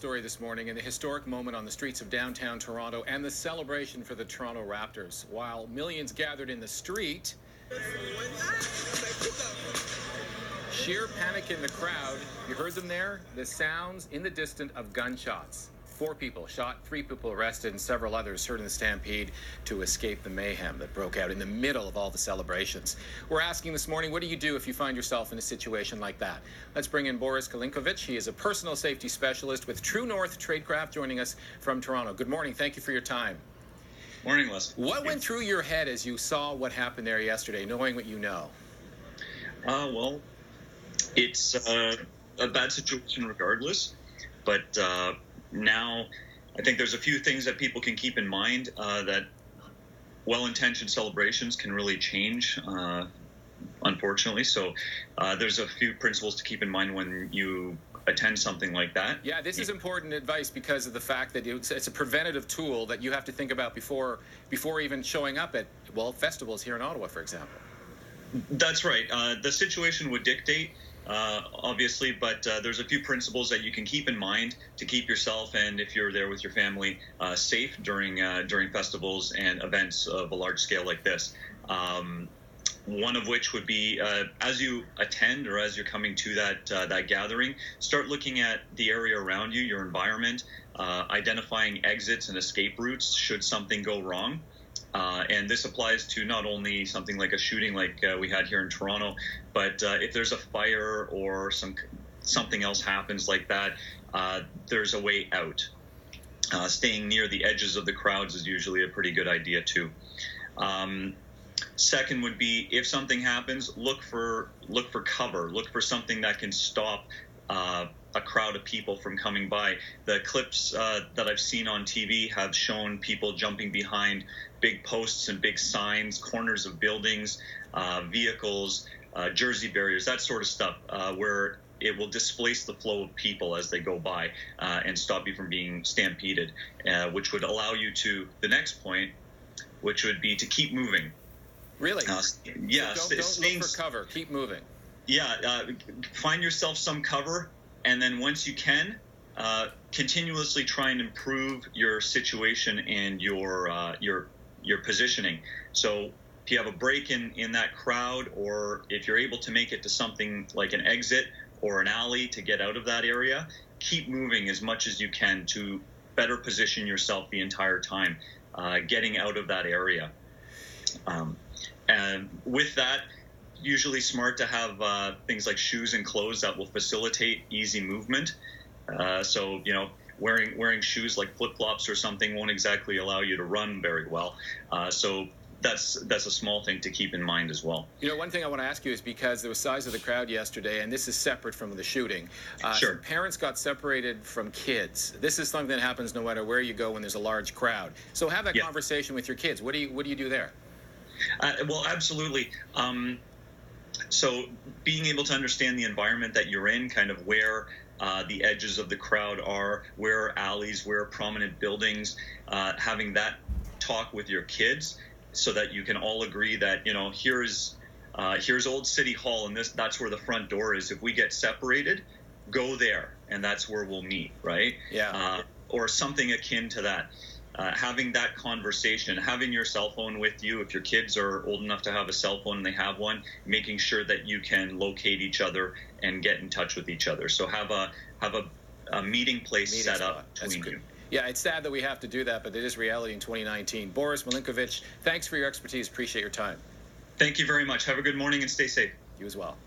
story this morning in the historic moment on the streets of downtown Toronto and the celebration for the Toronto Raptors. While millions gathered in the street, sheer panic in the crowd. You heard them there? The sounds in the distance of gunshots. 4 people shot, 3 people arrested, and several others hurt in the stampede to escape the mayhem that broke out in the middle of all the celebrations. We're asking this morning, what do you do if you find yourself in a situation like that? Let's bring in Boris Kalinkovich. He is a personal safety specialist with True North Tradecraft, joining us from Toronto. Good morning. Thank you for your time. Morning, Les. What went through your head as you saw what happened there yesterday, knowing what you know? Well, it's a bad situation regardless, but now I think there's a few things that people can keep in mind that well-intentioned celebrations can really change, unfortunately. So there's a few principles to keep in mind when you attend something like that. Yeah, this is important advice because of the fact that it's a preventative tool that you have to think about before even showing up at, well, festivals here in Ottawa, for example. That's right. The situation would dictate, obviously, but there's a few principles that you can keep in mind to keep yourself and, if you're there with your family, safe during festivals and events of a large scale like this. One of which would be, as you attend or as you're coming to that gathering, start looking at the area around you, your environment, identifying exits and escape routes should something go wrong. And this applies to not only something like a shooting like we had here in Toronto, but if there's a fire or something else happens like that, there's a way out. Staying near the edges of the crowds is usually a pretty good idea too. Second would be, if something happens, look for cover. Look for something that can stop a crowd of people from coming by. The clips that I've seen on TV have shown people jumping behind big posts and big signs, corners of buildings, vehicles, jersey barriers, that sort of stuff, where it will displace the flow of people as they go by and stop you from being stampeded, which would allow you to the next point, which would be to keep moving. Really? Yeah. So don't look for cover. Keep moving. Yeah. Find yourself some cover, and then once you can, continuously try and improve your situation and your positioning. So if you have a break in that crowd, or if you're able to make it to something like an exit or an alley to get out of that area, keep moving as much as you can to better position yourself the entire time, getting out of that area. And with that, usually smart to have things like shoes and clothes that will facilitate easy movement. So, wearing shoes like flip-flops or something won't exactly allow you to run very well. So that's a small thing to keep in mind as well. One thing I want to ask you is, because there was size of the crowd yesterday, and this is separate from the shooting. Sure. Parents got separated from kids. This is something that happens no matter where you go when there's a large crowd. So have that conversation with your kids. What do you do there? Well, absolutely. So being able to understand the environment that you're in, kind of where the edges of the crowd are, where are alleys, where are prominent buildings, having that talk with your kids so that you can all agree that, here's Old City Hall, and that's where the front door is. If we get separated, go there, and that's where we'll meet, right? Yeah. Or something akin to that. Having that conversation, having your cell phone with you, if your kids are old enough to have a cell phone and they have one, making sure that you can locate each other and get in touch with each other. So have a meeting place set up between you. Yeah, it's sad that we have to do that, but it is reality in 2019. Boris Kalinkovich, thanks for your expertise. Appreciate your time. Thank you very much. Have a good morning and stay safe. You as well.